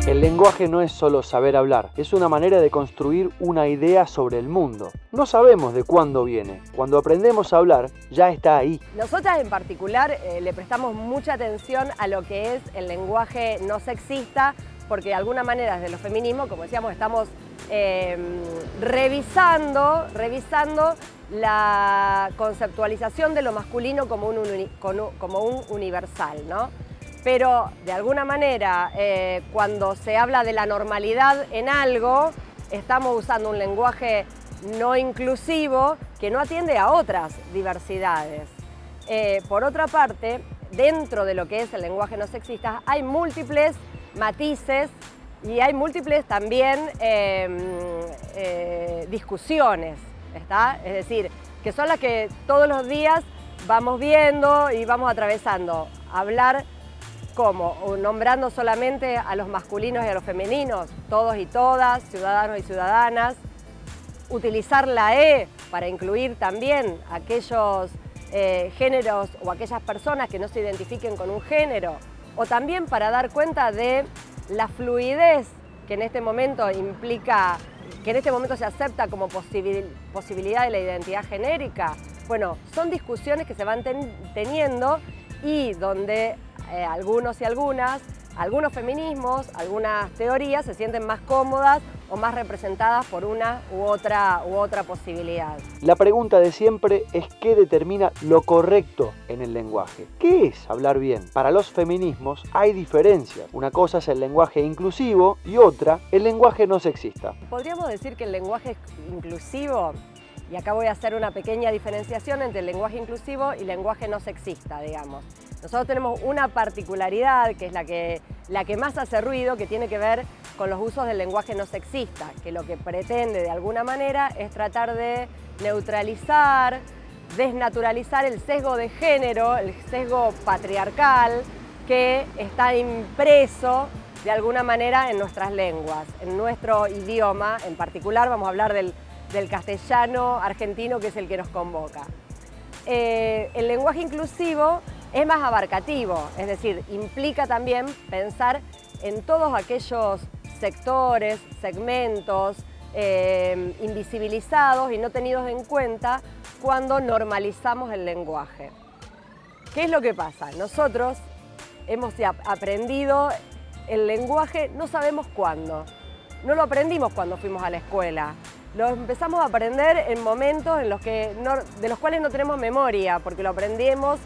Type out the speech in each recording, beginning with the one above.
El lenguaje no es solo saber hablar, es una manera de construir una idea sobre el mundo. No sabemos de cuándo viene. Cuando aprendemos a hablar, ya está ahí. Nosotras en particular le prestamos mucha atención a lo que es el lenguaje no sexista, porque de alguna manera desde los feminismos, como decíamos, estamos revisando la conceptualización de lo masculino como un universal, ¿no? Pero de alguna manera, cuando se habla de la normalidad en algo, estamos usando un lenguaje no inclusivo que no atiende a otras diversidades. Por otra parte, dentro de lo que es el lenguaje no sexista, hay múltiples matices y hay múltiples también discusiones, ¿está? Es decir, que son las que todos los días vamos viendo y vamos atravesando. Hablar como nombrando solamente a los masculinos y a los femeninos, todos y todas, ciudadanos y ciudadanas. Utilizar la E para incluir también aquellos géneros o aquellas personas que no se identifiquen con un género, o también para dar cuenta de la fluidez que en este momento implica, que en este momento se acepta como posibilidad de la identidad genérica. Bueno, son discusiones que se van teniendo y donde algunos y algunos feminismos, algunas teorías se sienten más cómodas o más representadas por una u otra posibilidad. La pregunta de siempre es ¿qué determina lo correcto en el lenguaje? ¿Qué es hablar bien? Para los feminismos hay diferencias. Una cosa es el lenguaje inclusivo y otra, el lenguaje no sexista. Podríamos decir que el lenguaje inclusivo, y acá voy a hacer una pequeña diferenciación entre el lenguaje inclusivo y lenguaje no sexista, digamos. Nosotros tenemos una particularidad que es la que más hace ruido, que tiene que ver con los usos del lenguaje no sexista, que lo que pretende de alguna manera es tratar de neutralizar, desnaturalizar el sesgo de género, el sesgo patriarcal que está impreso de alguna manera en nuestras lenguas, en nuestro idioma. En particular vamos a hablar del castellano argentino, que es el que nos convoca. El lenguaje inclusivo es más abarcativo, es decir, implica también pensar en todos aquellos sectores, segmentos invisibilizados y no tenidos en cuenta cuando normalizamos el lenguaje. ¿Qué es lo que pasa? Nosotros hemos aprendido el lenguaje, no sabemos cuándo. No lo aprendimos cuando fuimos a la escuela. Lo empezamos a aprender en momentos en los de los cuales no tenemos memoria, porque lo aprendimos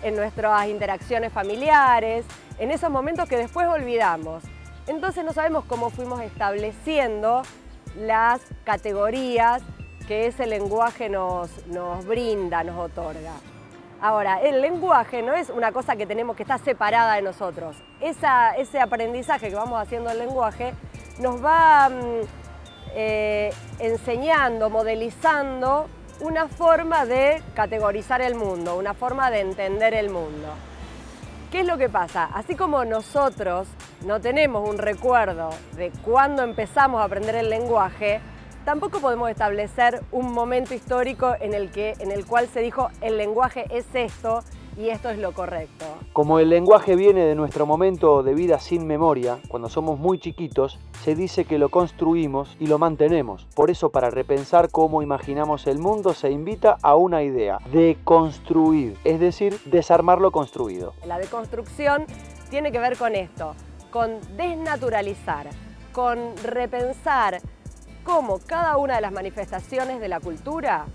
en nuestras interacciones familiares, en esos momentos que después olvidamos. Entonces no sabemos cómo fuimos estableciendo las categorías que ese lenguaje nos brinda, nos otorga. Ahora, el lenguaje no es una cosa que tenemos que estar separada de nosotros. Ese aprendizaje que vamos haciendo del lenguaje nos va enseñando, modelizando una forma de categorizar el mundo, una forma de entender el mundo. ¿Qué es lo que pasa? Así como nosotros no tenemos un recuerdo de cuándo empezamos a aprender el lenguaje, tampoco podemos establecer un momento histórico en el cual se dijo el lenguaje es esto y esto es lo correcto. Como el lenguaje viene de nuestro momento de vida sin memoria, cuando somos muy chiquitos, se dice que lo construimos y lo mantenemos. Por eso, para repensar cómo imaginamos el mundo, se invita a una idea, deconstruir, es decir, desarmar lo construido. La deconstrucción tiene que ver con esto, con desnaturalizar, con repensar cómo cada una de las manifestaciones de la cultura,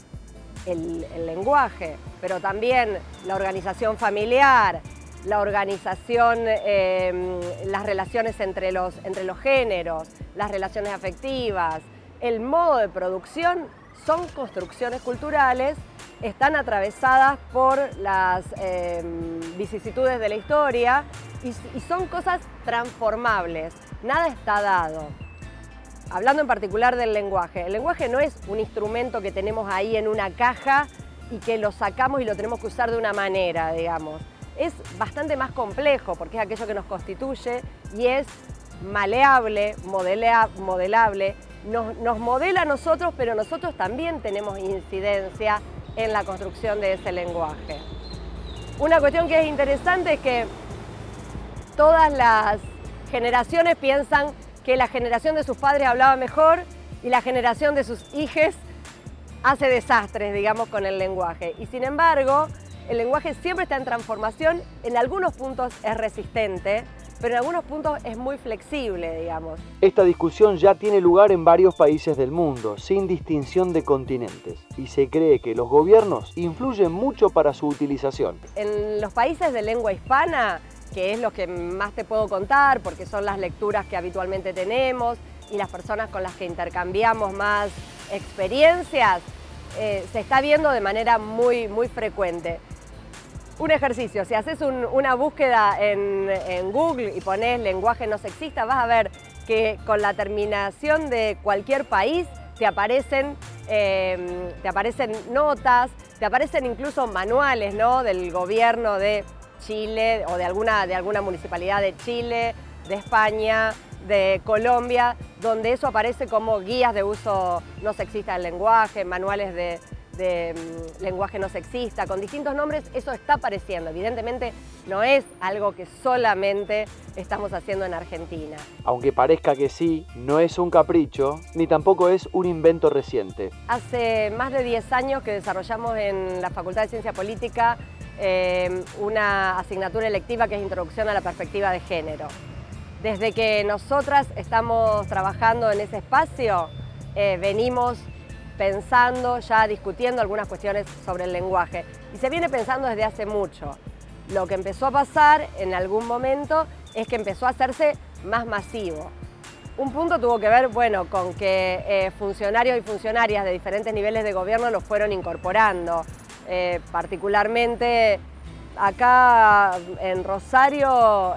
el lenguaje, pero también la organización familiar, la organización, las relaciones entre los géneros, las relaciones afectivas, el modo de producción, son construcciones culturales, están atravesadas por las vicisitudes de la historia y son cosas transformables, nada está dado. Hablando en particular del lenguaje, el lenguaje no es un instrumento que tenemos ahí en una caja y que lo sacamos y lo tenemos que usar de una manera, digamos. Es bastante más complejo porque es aquello que nos constituye y es maleable, modelable, nos modela a nosotros, pero nosotros también tenemos incidencia en la construcción de ese lenguaje. Una cuestión que es interesante es que todas las generaciones piensan que la generación de sus padres hablaba mejor y la generación de sus hijos hace desastres, digamos, con el lenguaje. Y sin embargo, el lenguaje siempre está en transformación, en algunos puntos es resistente, pero en algunos puntos es muy flexible, digamos. Esta discusión ya tiene lugar en varios países del mundo, sin distinción de continentes, y se cree que los gobiernos influyen mucho para su utilización. En los países de lengua hispana, que es lo que más te puedo contar, porque son las lecturas que habitualmente tenemos y las personas con las que intercambiamos más experiencias, se está viendo de manera muy frecuente. Un ejercicio, si haces una búsqueda en Google y pones lenguaje no sexista, vas a ver que con la terminación de cualquier país te aparecen notas, te aparecen incluso manuales, ¿no?, del gobierno de Chile o de alguna municipalidad de Chile, de España, de Colombia, donde eso aparece como guías de uso no sexista del lenguaje, manuales de lenguaje no sexista, con distintos nombres. Eso está apareciendo. Evidentemente no es algo que solamente estamos haciendo en Argentina. Aunque parezca que sí, no es un capricho, ni tampoco es un invento reciente. Hace más de 10 años que desarrollamos en la Facultad de Ciencia Política una asignatura electiva que es Introducción a la Perspectiva de Género. Desde que nosotras estamos trabajando en ese espacio, venimos pensando, ya discutiendo algunas cuestiones sobre el lenguaje. Y se viene pensando desde hace mucho. Lo que empezó a pasar en algún momento es que empezó a hacerse más masivo. Un punto tuvo que ver, bueno, con que funcionarios y funcionarias de diferentes niveles de gobierno los fueron incorporando. Particularmente acá en Rosario,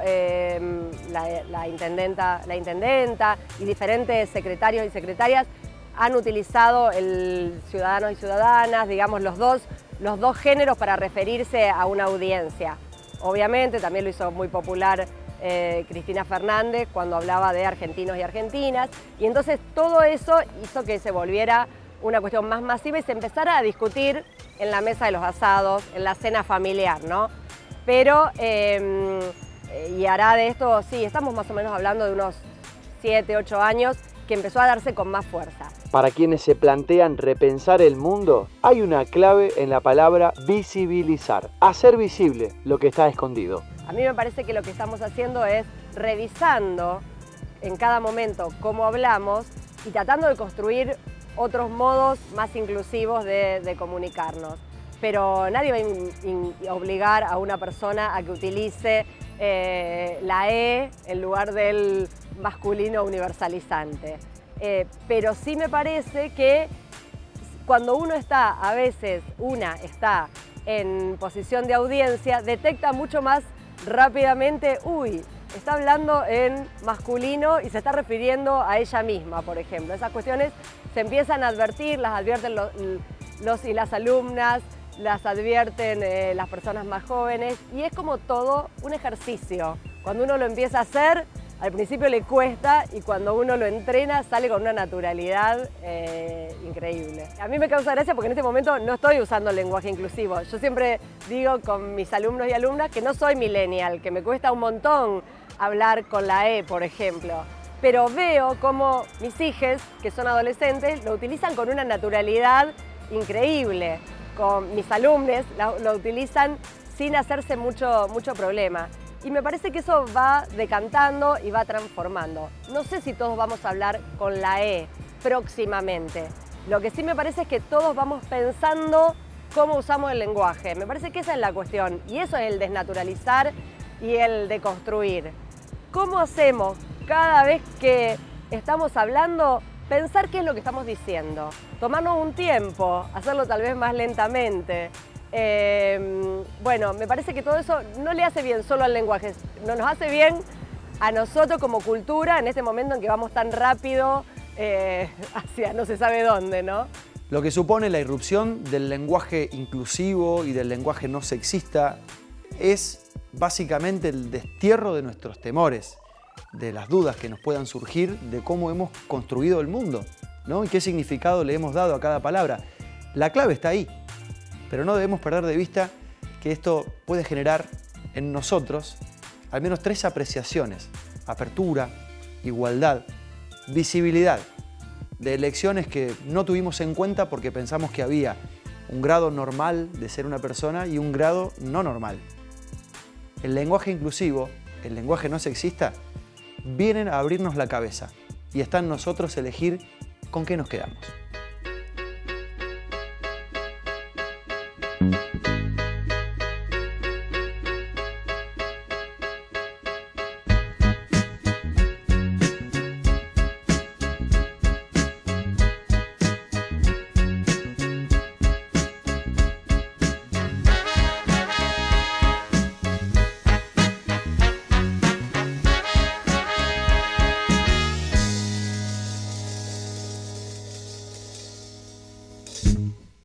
la intendenta y diferentes secretarios y secretarias han utilizado el ciudadanos y ciudadanas, digamos, los dos géneros para referirse a una audiencia. Obviamente también lo hizo muy popular Cristina Fernández cuando hablaba de argentinos y argentinas, y entonces todo eso hizo que se volviera una cuestión más masiva y se empezara a discutir en la mesa de los asados, en la cena familiar, ¿no? Pero, y hará de esto, sí, estamos más o menos hablando de unos 7, 8 años, que empezó a darse con más fuerza. Para quienes se plantean repensar el mundo, hay una clave en la palabra visibilizar, hacer visible lo que está escondido. A mí me parece que lo que estamos haciendo es revisando en cada momento cómo hablamos y tratando de construir otros modos más inclusivos de comunicarnos. Pero nadie va a obligar a una persona a que utilice la E en lugar del masculino universalizante. Pero sí me parece que cuando uno está, a veces una está en posición de audiencia, detecta mucho más rápidamente, uy, está hablando en masculino y se está refiriendo a ella misma, por ejemplo. Esas cuestiones se empiezan a advertir, las advierten los y las alumnas, las advierten las personas más jóvenes, y es como todo un ejercicio. Cuando uno lo empieza a hacer, al principio le cuesta, y cuando uno lo entrena sale con una naturalidad increíble. A mí me causa gracia porque en este momento no estoy usando el lenguaje inclusivo. Yo siempre digo con mis alumnos y alumnas que no soy millennial, que me cuesta un montón hablar con la E, por ejemplo. Pero veo como mis hijas, que son adolescentes, lo utilizan con una naturalidad increíble. Con mis alumnos lo utilizan sin hacerse mucho problema. Y me parece que eso va decantando y va transformando. No sé si todos vamos a hablar con la E próximamente. Lo que sí me parece es que todos vamos pensando cómo usamos el lenguaje. Me parece que esa es la cuestión. Y eso es el desnaturalizar y el deconstruir. ¿Cómo hacemos cada vez que estamos hablando pensar qué es lo que estamos diciendo? Tomarnos un tiempo, hacerlo tal vez más lentamente. Bueno, me parece que todo eso no le hace bien solo al lenguaje, no nos hace bien a nosotros como cultura en este momento en que vamos tan rápido hacia no se sabe dónde, ¿no? Lo que supone la irrupción del lenguaje inclusivo y del lenguaje no sexista es básicamente el destierro de nuestros temores, de las dudas que nos puedan surgir de cómo hemos construido el mundo, ¿no? Y qué significado le hemos dado a cada palabra. La clave está ahí. Pero no debemos perder de vista que esto puede generar en nosotros al menos 3 apreciaciones apertura, igualdad, visibilidad, de elecciones que no tuvimos en cuenta porque pensamos que había un grado normal de ser una persona y un grado no normal. El lenguaje inclusivo, el lenguaje no sexista, vienen a abrirnos la cabeza y está en nosotros elegir con qué nos quedamos.